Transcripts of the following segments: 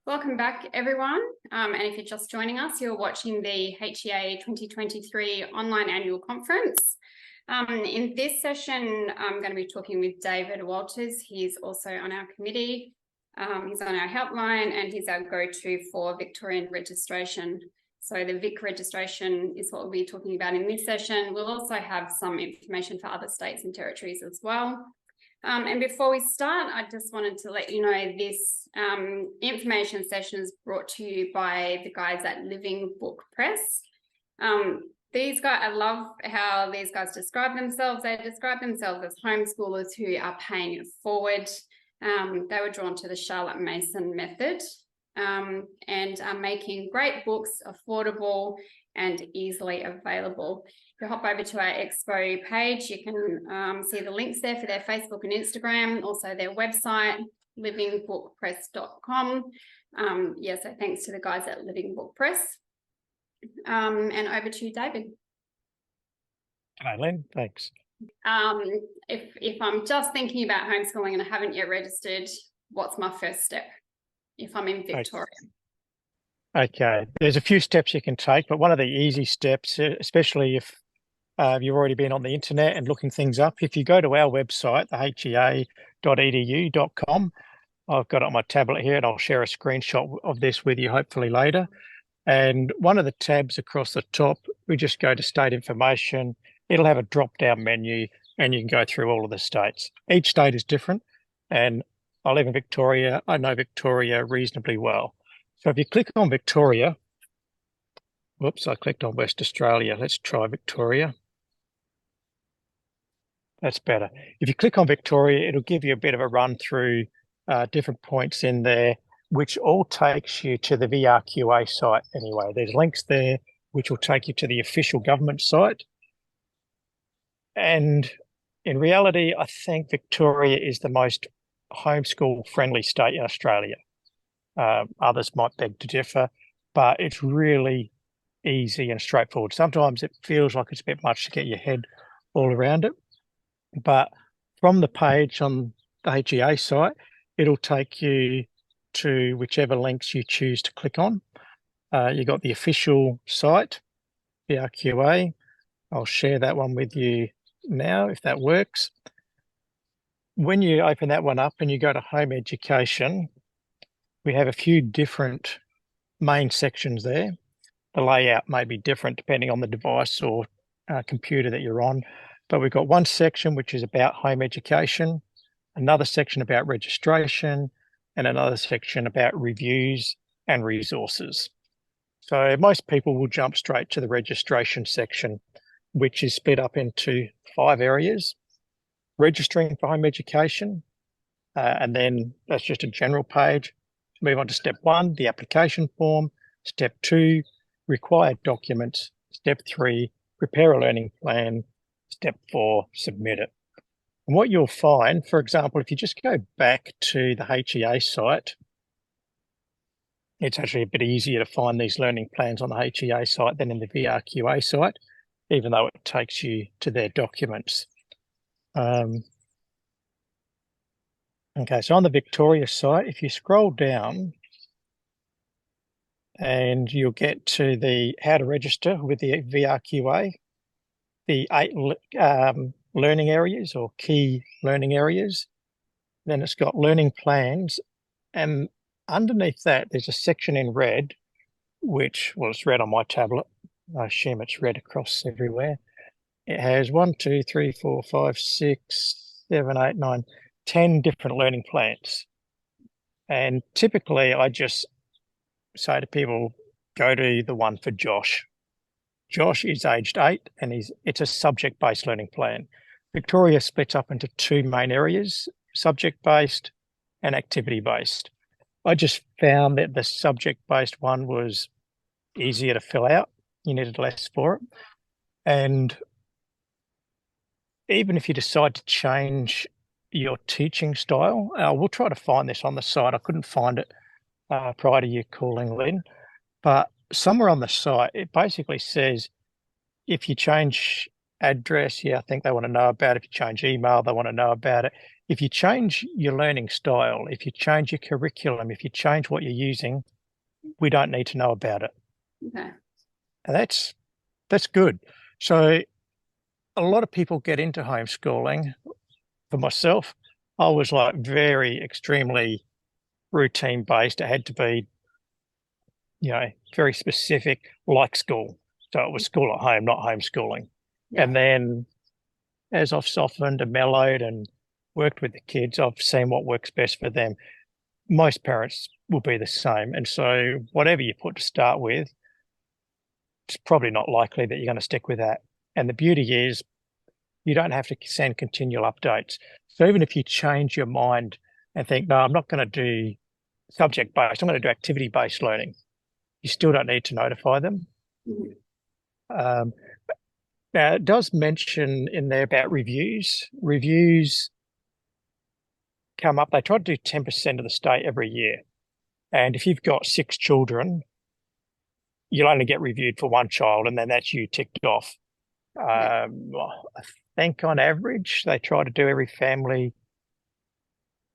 Welcome back, everyone. And if you're just joining us, you're watching the HEA 2023 online annual conference. In this session, I'm going to be talking with David Walters. He's also on our committee. He's on our helpline and he's our go-to for Victorian registration. So the Vic registration is what we'll be talking about in this session. We'll also have some information for other states and territories as well. And before we start, I just wanted to let you know this information session is brought to you by the guys at Living Book Press. These guys, I love how these guys describe themselves. They describe themselves as homeschoolers who are paying it forward. They were drawn to the Charlotte Mason method and are making great books affordable and easily available. If you hop over to our Expo page, you can see the links there for their Facebook and Instagram, also their website, livingbookpress.com. So thanks to the guys at Living Book Press. And over to you, David. Hi, Lynn. Thanks. If I'm just thinking about homeschooling and I haven't yet registered, what's my first step if I'm in Victoria? Okay, there's a few steps you can take, but one of the easy steps, especially if you've already been on the internet and looking things up, if you go to our website, the HEA.edu.au, I've got it on my tablet here and I'll share a screenshot of this with you hopefully later. And one of the tabs across the top, we just go to state information. It'll have a drop-down menu and you can go through all of the states. Each state is different and I live in Victoria. I know Victoria reasonably well. So if you click on Victoria, whoops, I clicked on West Australia. Let's try Victoria. That's better. If you click on Victoria, it'll give you a bit of a run through different points in there, which all takes you to the VRQA site anyway. There's links there, which will take you to the official government site. And in reality, I think Victoria is the most homeschool-friendly state in Australia. Others might beg to differ, but it's really easy and straightforward. Sometimes it feels like it's a bit much to get your head all around it, but from the page on the HEA site, it'll take you to whichever links you choose to click on. You've got the official site, VRQA. I'll share that one with you now if that works. When you open that one up and you go to home education, we have a few different main sections there. The layout may be different depending on the device or computer that you're on, but we've got one section which is about home education, another section about registration, and another section about reviews and resources. So most people will jump straight to the registration section, which is split up into 5 areas. Registering for home education, and then that's just a general page. Move on to step 1, the application form. Step 2, required documents. Step 3, prepare a learning plan. Step 4, submit it. And what you'll find, for example, if you just go back to the HEA site, it's actually a bit easier to find these learning plans on the HEA site than in the VRQA site, even though it takes you to their documents. Okay, so on the Victoria site, if you scroll down and you'll get to the how to register with the VRQA, the 8 learning areas or key learning areas, then it's got learning plans, and underneath that there's a section in red, which, well, it's red on my tablet. I assume it's red across everywhere. It has 1, 2, 3, 4, 5, 6, 7, 8, 9, 10 different learning plans. And typically I just say to people, go to the one for Josh. Josh is aged 8 and it's a subject-based learning plan. Victoria splits up into 2 main areas, subject-based and activity-based. I just found that the subject-based one was easier to fill out. You needed less for it. And even if you decide to change your teaching style, we'll try to find this on the site. I couldn't find it prior to you calling, Lynn, but somewhere on the site, it basically says if you change address, I think they want to know about it. If you change email, they want to know about it. if you change your learning style, if you change your curriculum, if you change what you're using, we don't need to know about it. Okay. And that's good. So a lot of people get into homeschooling. For myself, I was like very extremely routine based. It had to be, very specific, like school. So it was school at home, not homeschooling. Yeah. And then as I've softened and mellowed and worked with the kids, I've seen what works best for them. Most parents will be the same. And so whatever you put to start with, it's probably not likely that you're going to stick with that. And the beauty is you don't have to send continual updates. So even if you change your mind and think, no, I'm not going to do subject-based, I'm going to do activity-based learning, you still don't need to notify them. Mhm. Now, it does mention in there about reviews. Reviews come up, they try to do 10% of the state every year. And if you've got 6 children, you'll only get reviewed for 1 child, and then that's you ticked off. Yeah. I think on average, they try to do every family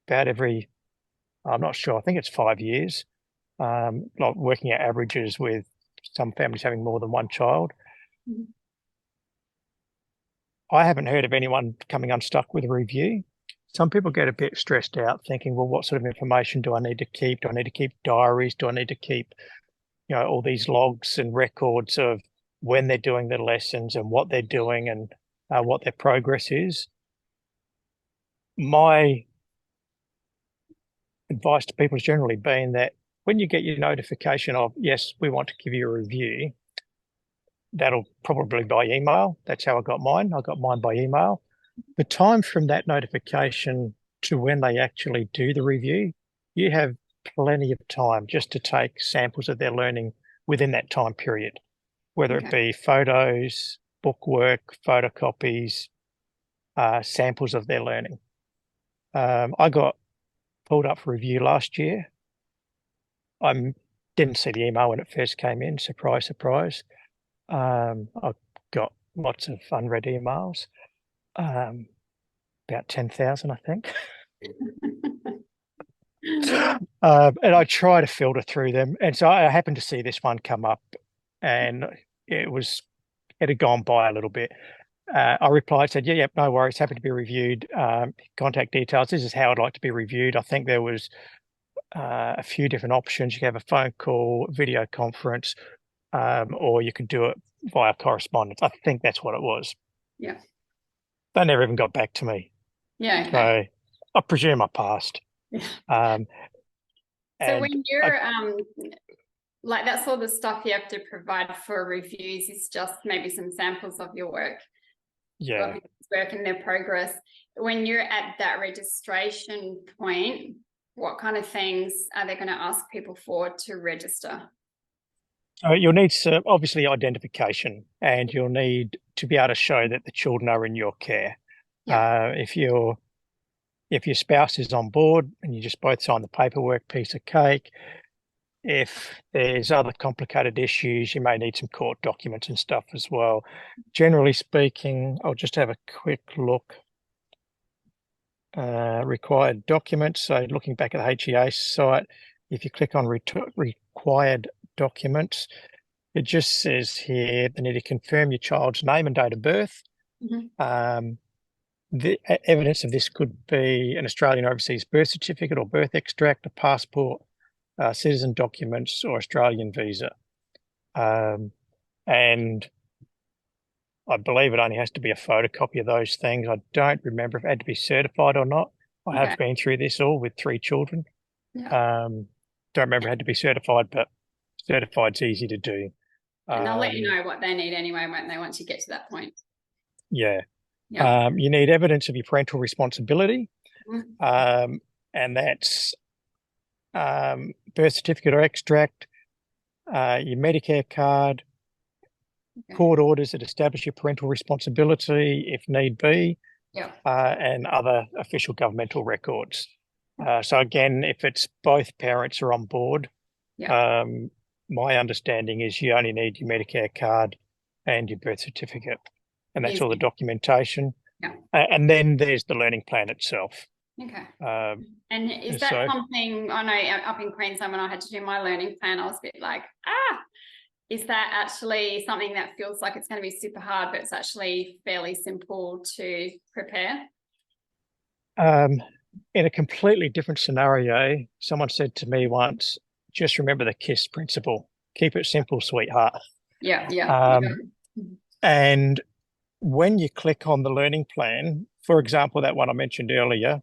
about every, I'm not sure, I think it's 5 years, like working out averages with some families having more than 1 child. Mhm. I haven't heard of anyone coming unstuck with a review. Some people get a bit stressed out thinking, well, what sort of information do I need to keep? Do I need to keep diaries? Do I need to keep, all these logs and records of when they're doing the lessons and what they're doing and what their progress is? My advice to people has generally been that when you get your notification of, yes, we want to give you a review, that'll probably by email. That's how I got mine. I got mine by email. The time from that notification to when they actually do the review, you have plenty of time just to take samples of their learning within that time period, whether it Okay. be photos, bookwork, photocopies, samples of their learning. I got pulled up for review last year. I didn't see the email when it first came in. Surprise, surprise. I got lots of unread emails, about 10,000, I think. And I try to filter through them. And so I happened to see this one come up, and it had gone by a little bit. I replied, said, yeah, no worries, happy to be reviewed. Contact details. This is how I'd like to be reviewed. I think there was a few different options. You can have a phone call, video conference, or you could do it via correspondence. I think that's what it was. Yeah. They never even got back to me. Yeah. Okay. So I presume I passed. Yeah. Um, So and when you're like that's all the stuff you have to provide for reviews is just maybe some samples of your work, yeah, of work and their progress. When you're at that registration point, what kind of things are they going to ask people for to register? so you'll need obviously identification, and you'll need to be able to show that the children are in your care. Yeah. If your spouse is on board and you just both sign the paperwork, piece of cake. If there's other complicated issues, you may need some court documents and stuff as well. Generally speaking, I'll just have a quick look. Required documents. So looking back at the HEA site, if you click on required documents, it just says here they need to confirm your child's name and date of birth. Mm-hmm. The evidence of this could be an Australian overseas birth certificate or birth extract, a passport, citizen documents, or Australian visa. And I believe it only has to be a photocopy of those things. I don't remember if it had to be certified or not. I Okay. have been through this all with 3 children. Yeah. Don't remember it had to be certified, but certified's easy to do. And they'll let you know what they need anyway, won't they, once you get to that point? Yeah. Yeah. You need evidence of your parental responsibility, Mhm. and that's birth certificate or extract, your Medicare card, Okay. court orders that establish your parental responsibility if need be, Yeah. and other official governmental records. So again, if it's both parents are on board, Yeah. my understanding is you only need your Medicare card and your birth certificate, and that's all the Easy. documentation. Yeah. And then there's the learning plan itself. Okay. Um, And is and that so something, I know up in Queensland when I had to do my learning plan, I was a bit like, is that actually something that feels like it's going to be super hard, but it's actually fairly simple to prepare? in a completely different scenario, someone said to me once, just remember the KISS principle. Keep it simple, sweetheart. Yeah, yeah, Um, yeah. and when you click on the learning plan, for example, that one I mentioned earlier,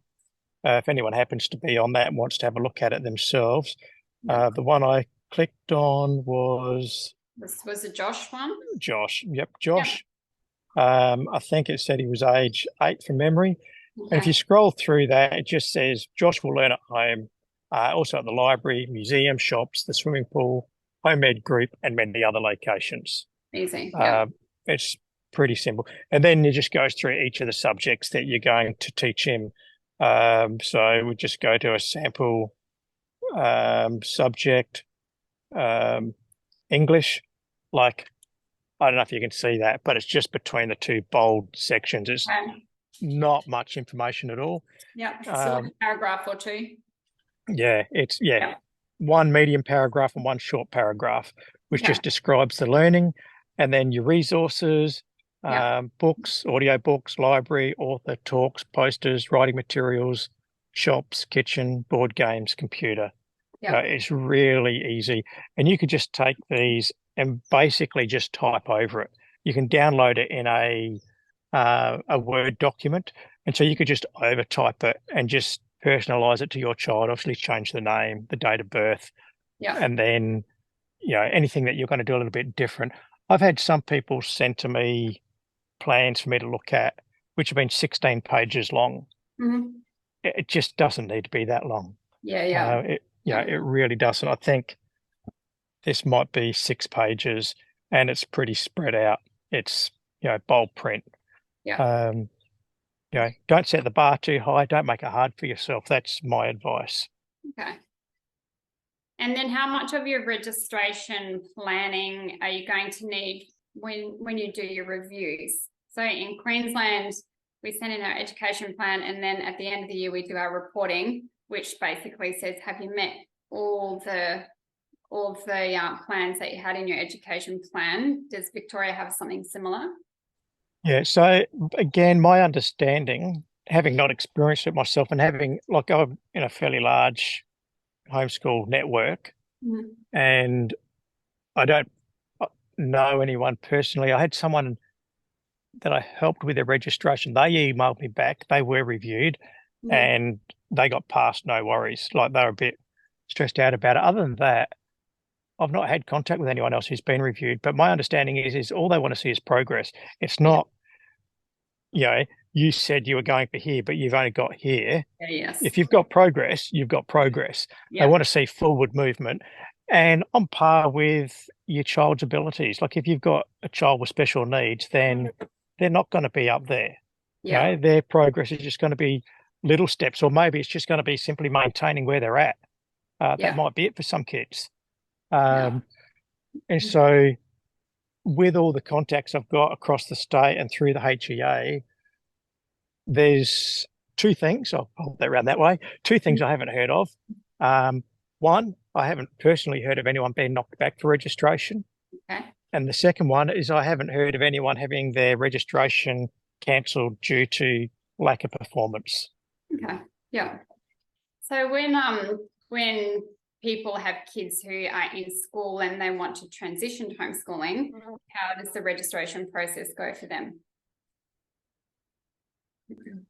if anyone happens to be on that and wants to have a look at it themselves, Yeah. the one I clicked on was This was a Josh one. Josh. Yep, Yeah. Josh. I think it said he was age 8 from memory. And if you Okay. scroll through that, it just says Josh will learn at home, also at the library, museum, shops, the swimming pool, home ed group, and many other locations. Easy. Yeah. Uh, it's pretty simple. And then it just goes through each of the subjects that you're going to teach him. So we just go to a sample subject, um, English, like I don't know if you can see that, but it's just between the two bold sections. It's Okay. not much information at all. Yeah. So like a paragraph or two. It's Yeah. one medium paragraph and one short paragraph, which Okay. just describes the learning, and then your resources, Yeah. books, audio books, library, author, talks, posters, writing materials, shops, kitchen, board games, computer. Yeah. It's really easy, and you could just take these and basically just type over it. You can download it in a Word document, and so you could just overtype it and just personalize it to your child. Obviously, change the name, the date of birth, Yeah. and then anything that you're going to do a little bit different. I've had some people send to me plans for me to look at, which have been 16 pages long. Mhm. It just doesn't need to be that long. Yeah. Yeah. Yeah. It really doesn't. I think this might be 6 pages, and it's pretty spread out. It's bold print. Yeah. Um, don't set the bar too high. Don't make it hard for yourself. That's my advice. Okay. And then how much of your registration planning are you going to need when you do your reviews? So in Queensland, we send in our education plan, and then at the end of the year, we do our reporting, which basically says, have you met all the plans that you had in your education plan? Does Victoria have something similar? Yeah. So again, my understanding, having not experienced it myself and having I'm in a fairly large homeschool network, Mhm. and I don't know anyone personally. I had someone that I helped with their registration. They emailed me back. They were reviewed, Mhm. and they got passed, no worries. Like they were a bit stressed out about it. Other than that, I've not had contact with anyone else who's been reviewed. But my understanding is all they want to see is progress. It's Yeah. not, you said you were going for here, but you've only got here. Yeah, yes. If you've got progress, you've got progress. They Yeah. want to see forward movement and on par with your child's abilities. Like if you've got a child with special needs, then they're not going to be up there. Yeah. Their progress is just going to be little steps, or maybe it's just going to be simply maintaining where they're at. That Yeah. might be it for some kids. Yeah. And so, with all the contacts I've got across the state and through the HEA, there's two things. I'll hold that around that way. Two things I haven't heard of. One, I haven't personally heard of anyone being knocked back for registration. Okay. And the second one is I haven't heard of anyone having their registration cancelled due to lack of performance. Okay. Yeah. So when people have kids who are in school and they want to transition to homeschooling, how does the registration process go for them?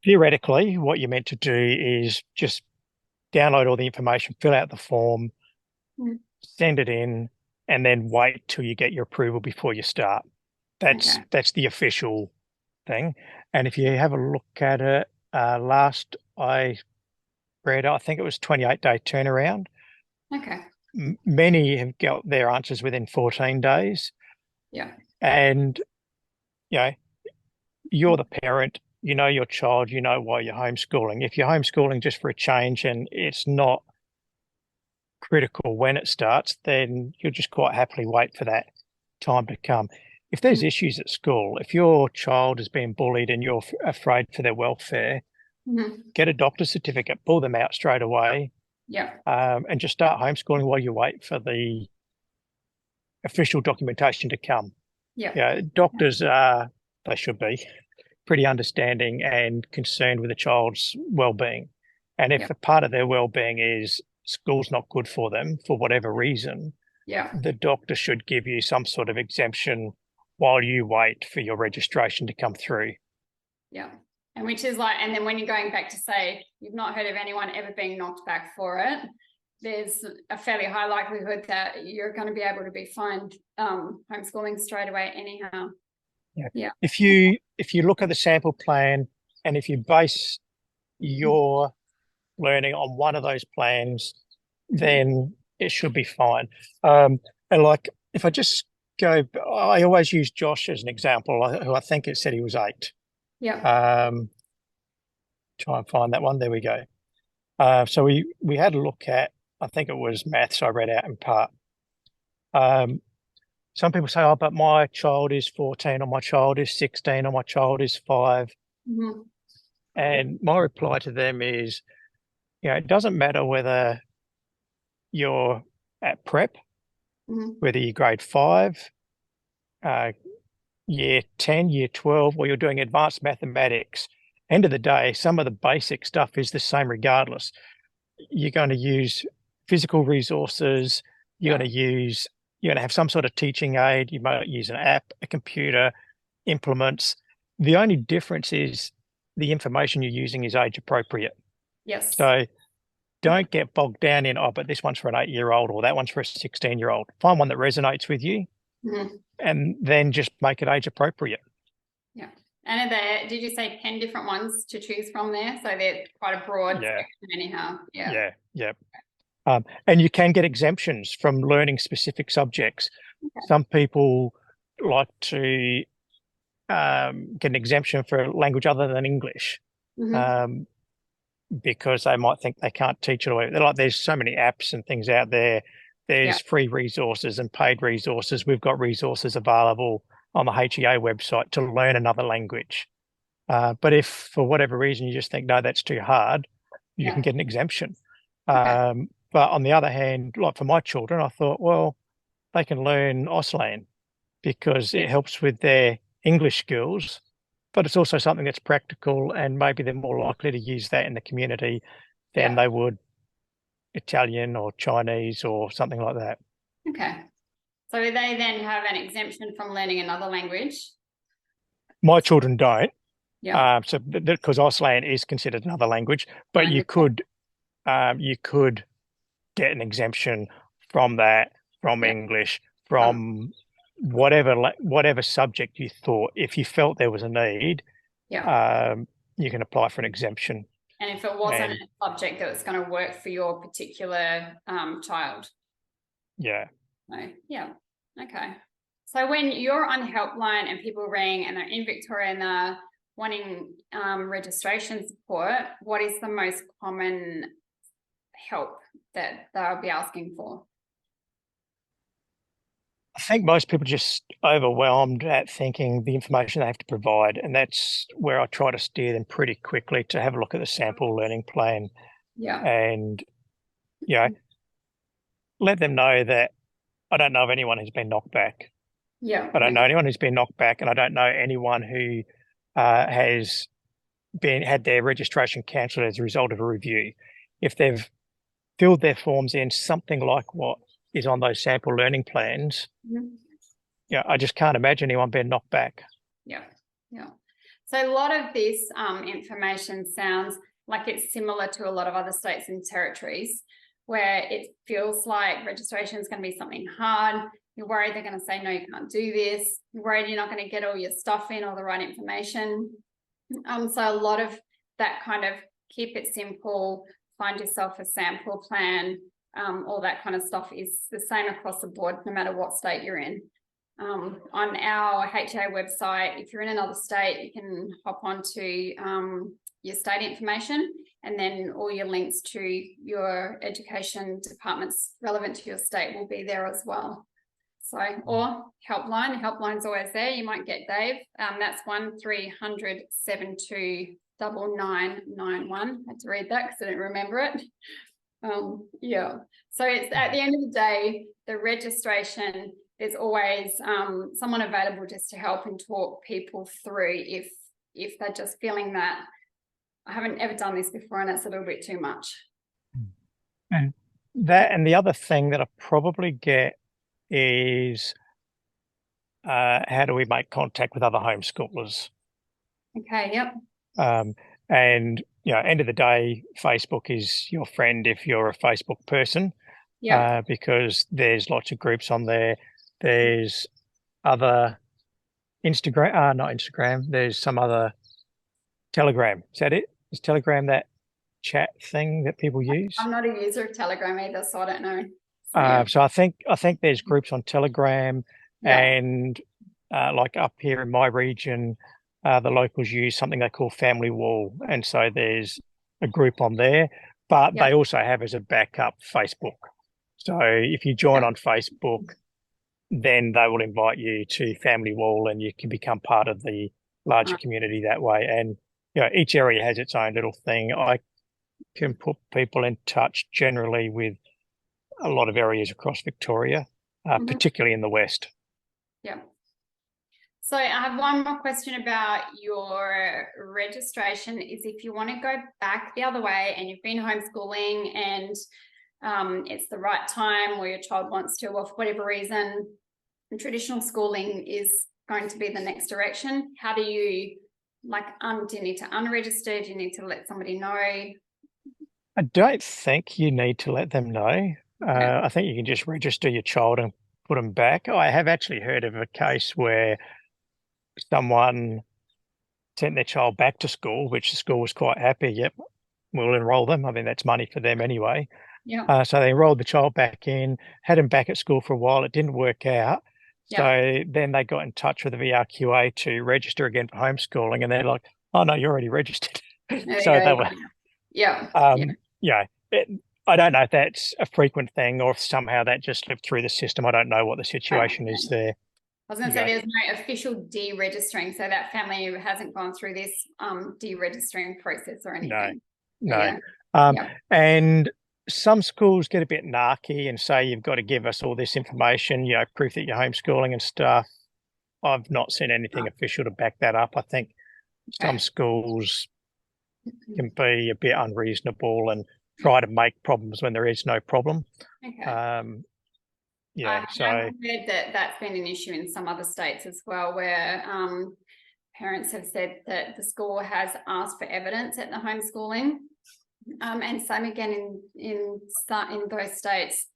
Theoretically, what you're meant to do is just download all the information, fill out the form, Mm. send it in, and then wait till you get your approval before you start. Okay. That's the official thing. And if you have a look at it, last I read, I think it was 28-day turnaround. Okay. Many have got their answers within 14 days. Yeah. And, you know, you're the parent, you know your child, you know why you're homeschooling. If you're homeschooling just for a change and it's not critical when it starts, then you'll just quite happily wait for that time to come. If there's issues at school, if your child is being bullied and you're afraid for their welfare, get a doctor's certificate, pull them out straight away, Yeah. and just start homeschooling while you wait for the official documentation to come. Yeah. Yeah, doctors they should be pretty understanding and concerned with a child's well-being. And if Yeah. a part of their well-being is school's not good for them for whatever reason, Yeah. the doctor should give you some sort of exemption while you wait for your registration to come through. Yeah. And which is like, and then when you're going back to say you've not heard of anyone ever being knocked back for it, there's a fairly high likelihood that you're going to be able to be fined homeschooling straight away anyhow. Yeah. Yeah. If you look at the sample plan and if you base your learning on one of those plans, then it should be fine. And like if I just go, I always use Josh as an example, who I think it said he was 8. Yeah. Try and find that one. There we go. So we had a look at, I think it was maths I read out in part. Some people say, oh, but my child is 14 or my child is 16 or my child is 5. And my reply to them is, it doesn't matter whether you're at prep, whether you're grade 5, year 10, year 12, or you're doing advanced mathematics. End of the day, some of the basic stuff is the same regardless. You're going to use physical resources. You're going to have some sort of teaching aid. You might use an app, a computer, implements. The only difference is the information you're using is age appropriate. Yes. So don't get bogged down in, but this one's for an 8-year-old or that one's for a 16-year-old. Find one that resonates with you and then just make it age appropriate. Yeah. And did you say 10 different ones to choose from there? So they're quite a broad spectrum anyhow. Yeah. And you can get exemptions from learning specific subjects. Okay. Some people like to get an exemption for a language other than English because they might think they can't teach it away. There's so many apps and things out there. There's free resources and paid resources. We've got resources available on the HEA website to learn another language. But if for whatever reason you just think, no, that's too hard, you can get an exemption. Okay. But on the other hand, like for my children, I thought, well, they can learn Auslan because it helps with their English skills, but it's also something that's practical and maybe they're more likely to use that in the community than they would Italian or Chinese or something like that. Okay. So they then have an exemption from learning another language? My children don't. Yeah. So because Auslan is considered another language, but you could get an exemption from that, from English, from whatever subject you thought. If you felt there was a need, you can apply for an exemption. And if it wasn't a subject that was going to work for your particular child. Yeah. Okay. So when you're on the helpline and people ring and they're in Victoria and they're wanting registration support, what is the most common help that they'll be asking for? I think most people are just overwhelmed at thinking the information they have to provide, and that's where I try to steer them pretty quickly to have a look at the sample learning plan. And let them know that I don't know of anyone who's been knocked back. I don't know anyone who's been knocked back, and I don't know anyone who has had their registration cancelled as a result of a review. If they've filled their forms in something like what is on those sample learning plans, I just can't imagine anyone being knocked back. Yeah. So a lot of this information sounds like it's similar to a lot of other states and territories where it feels like registration is going to be something hard. You're worried they're going to say, no, you can't do this. You're worried you're not going to get all your stuff in or the right information. So a lot of that kind of keep it simple, find yourself a sample plan, all that kind of stuff is the same across the board, no matter what state you're in. On our HEA website, if you're in another state, you can hop onto your state information, and then all your links to your education departments relevant to your state will be there as well. So, or helpline, helpline's always there. You might get Dave. That's 1300 72 9991. I had to read that because I didn't remember it. Yeah. So it's at the end of the day, the registration, there's always someone available just to help and talk people through if they're just feeling that I haven't ever done this before and it's a little bit too much. And the other thing that I probably get is how do we make contact with other homeschoolers? Okay, yep. And end of the day, Facebook is your friend if you're a Facebook person. Yeah. Because there's lots of groups on there. There's other Instagram, not Instagram. There's some other Telegram. Is that it? Is Telegram that chat thing that people use? I'm not a user of Telegram either, so I don't know. So I think there's groups on Telegram, and like up here in my region, the locals use something they call Family Wall, and so there's a group on there. But they also have as a backup Facebook. So if you join on Facebook, then they will invite you to Family Wall and you can become part of the larger community that way. And each area has its own little thing. I can put people in touch generally with a lot of areas across Victoria, particularly in the West. Yeah. So I have one more question about your registration is if you want to go back the other way and you've been homeschooling and it's the right time or your child wants to, or for whatever reason, traditional schooling is going to be the next direction. How do you, do you need to unregister? Do you need to let somebody know? I don't think you need to let them know. I think you can just register your child and put them back. I have actually heard of a case where someone sent their child back to school, which the school was quite happy. Yep, we'll enroll them. I mean, that's money for them anyway. Yeah. So they enrolled the child back in, had him back at school for a while. It didn't work out. So then they got in touch with the VRQA to register again for homeschooling, and they're like, "Oh no, you're already registered." So they were, I don't know if that's a frequent thing or if somehow that just slipped through the system. I don't know what the situation is there. I was going to say there's no official deregistering, so that family hasn't gone through this deregistering process or anything. No. And some schools get a bit narky and say you've got to give us all this information, proof that you're homeschooling and stuff. I've not seen anything official to back that up. I think some schools can be a bit unreasonable and try to make problems when there is no problem. So I've heard that that's been an issue in some other states as well, where parents have said that the school has asked for evidence at the homeschooling. And same again in those states,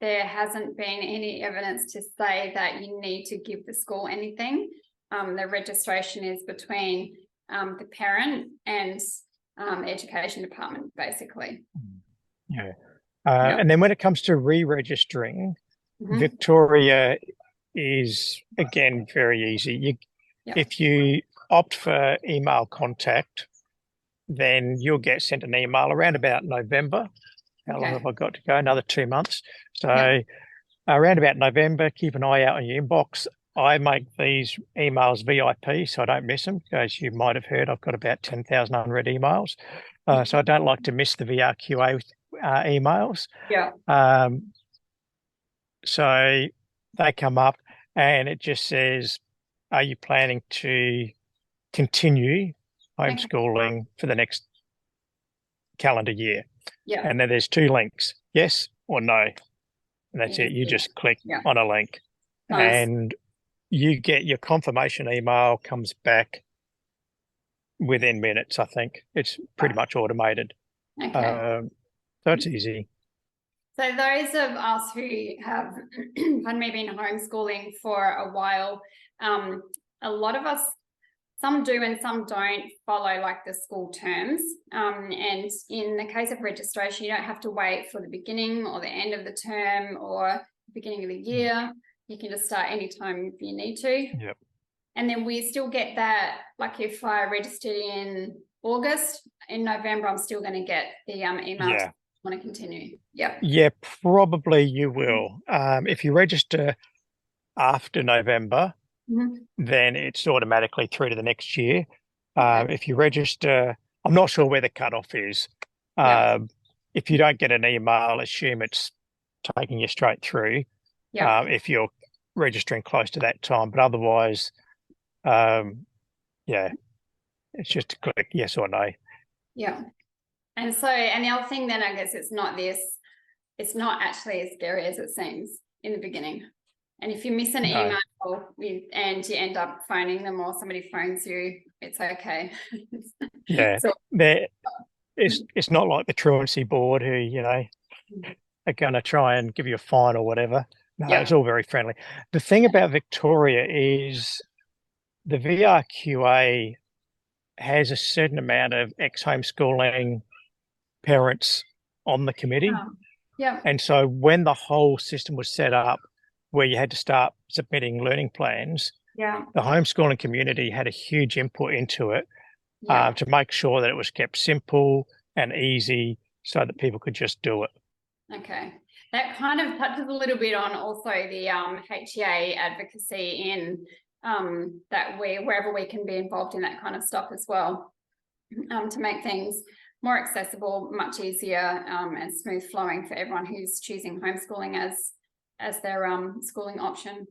there hasn't been any evidence to say that you need to give the school anything. The registration is between the parent and the education department, basically. And then when it comes to re-registering, Victoria is, again, very easy. If you opt for email contact, then you'll get sent an email around about November. How long have I got to go? Another 2 months. So around about November, keep an eye out on your inbox. I make these emails VIP so I don't miss them. As you might have heard, I've got about 10,000 unread emails. So I don't like to miss the VRQA emails. So they come up and it just says, are you planning to continue homeschooling for the next calendar year? And then there's 2 links, yes or no. And that's it. You just click on a link and you get your confirmation email comes back within minutes, I think. It's pretty much automated. So it's easy. So those of us who have been homeschooling for a while, a lot of us, some do and some don't follow the school terms. And in the case of registration, you don't have to wait for the beginning or the end of the term or the beginning of the year. You can just start anytime if you need to. And then we still get that, if I registered in August, in November, I'm still going to get the email to want to continue. Yeah, probably you will. If you register after November, then it's automatically through to the next year. If you register I'm not sure where the cutoff is. Yeah. If you don't get an email, assume it's taking you straight through. Yeah. If you're registering close to that time, but otherwise, um, yeah, it's just a click yes or no. Yeah. And so, and the other thing then, I guess it's not actually as scary as it seems in the beginning. And if you miss an No, email and you end up phoning them or somebody phones you, it's okay. yeah, So, it's not like the truancy board who are going to try and give you a fine or whatever. No, it's yeah. all very friendly. The thing about Victoria is the VRQA has a certain amount of ex-homeschooling parents on the committee. Yeah. And so when the whole system was set up where you had to start submitting learning plans, Yeah. the homeschooling community had a huge input into it Yeah. to make sure that it was kept simple and easy so that people could just do it. Okay. That kind of touches a little bit on also the HEA advocacy in that wherever we can be involved in that kind of stuff as well, to make things more accessible, much easier and smooth flowing for everyone who's choosing homeschooling as their schooling option.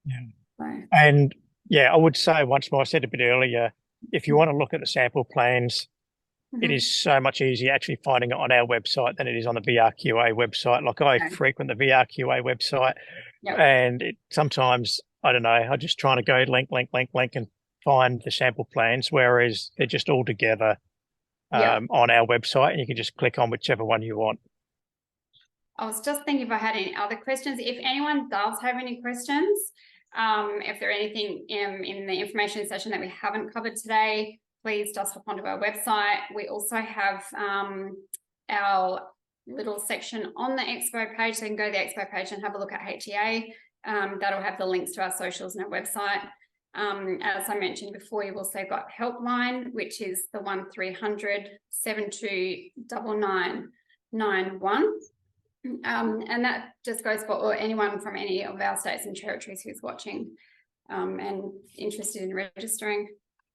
Yeah. So, And yeah, I would say once more, I said a bit earlier, if you want to look at the sample plans, it is so much easier actually finding it on our website than it is on the VRQA website. Like I frequent the VRQA website and sometimes, I don't know, I'm just trying to go link and find the sample plans, whereas they're just all together on our website and you can just click on whichever one you want. I was just thinking if I had any other questions. If anyone does have any questions, if there anything in the information session that we haven't covered today, please just hop onto our website. We also have our little section on the Expo page. So you can go to the Expo page and have a look at HEA. That'll have the links to our socials and our website. As I mentioned before, you've also got Helpline, which is the 1300 729991. And that just goes for anyone from any of our states and territories who's watching and interested in registering.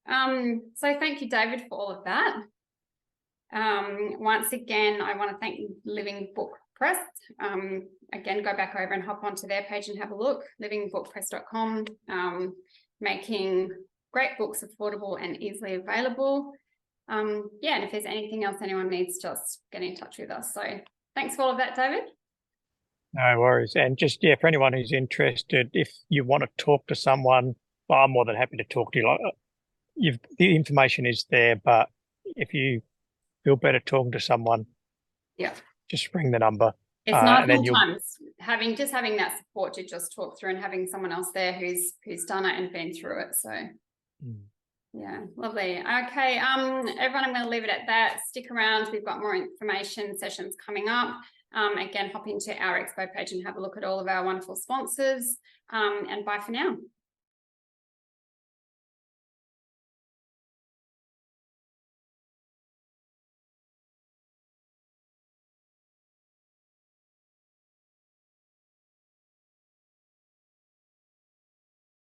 So thank you, David, for all of that. Once again, I want to thank Living Book Press. Again, go back over and hop onto their page and have a look, livingbookpress.com, making great books affordable and easily available. And if there's anything else anyone needs, just get in touch with us. So thanks for all of that, David. No worries. And just, for anyone who's interested, if you want to talk to someone, well, I'm more than happy to talk to you. Like, the information is there, but if you feel better talking to someone, just ring the number. It's nice sometimes having that support to just talk through and having someone else there who's done it and been through it. So yeah, lovely. Okay, everyone, I'm going to leave it at that. Stick around. We've got more information sessions coming up. Again, hop into our Expo page and have a look at all of our wonderful sponsors. And bye for now.